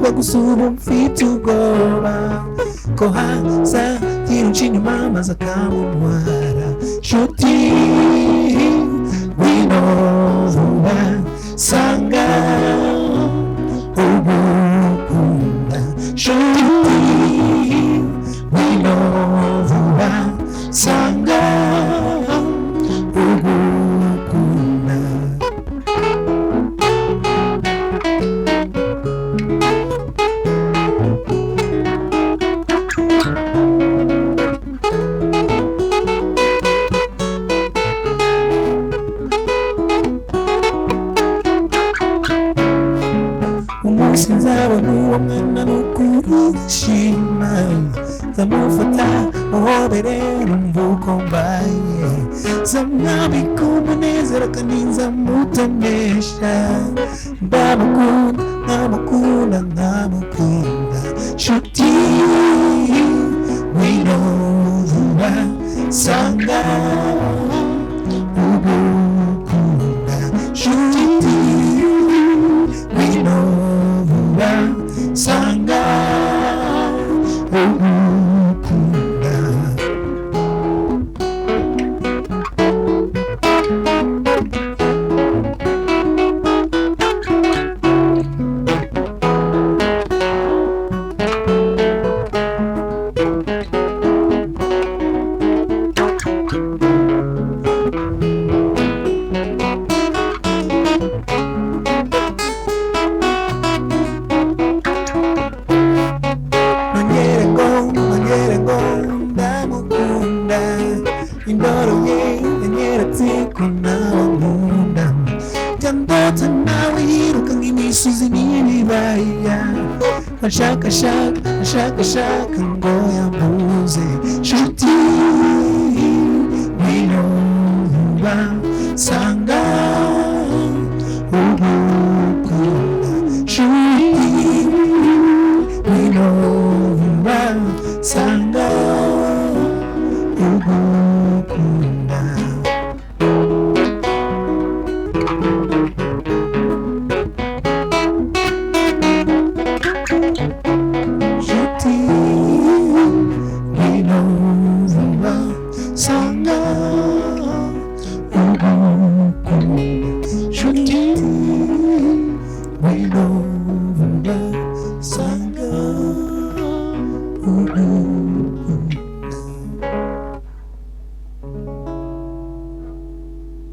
bagusuba mfite ubwoba ko haza yirunca inyuma maze akamuntwara nshuti wino vuba sanga ugukunda nshuti wino vuba sanga ugukunda. Umunsi nzabona uwo mwana mukuru ndashima nzamufata muhobere numva uko mbaye nzamwambika umunezero kandi nzamutonesha ndamukunda nkamukunda nkamukunda nshuti wino vuba sanga ugukunda nshuti wino vuba sanga ugukunda. Ndamukunda indoro ye yanyeretse ko nawe nkunda byandota nawe yiruka nk'imisozi n'ibibaya ashakashaka ngo yambuze nshuti wino vuba sanga ugukunda nshuti wino vuba sanga ugukunda. Nshuti wino vuba sanga ugukunda nshuti wino vuba sanga ugukunda.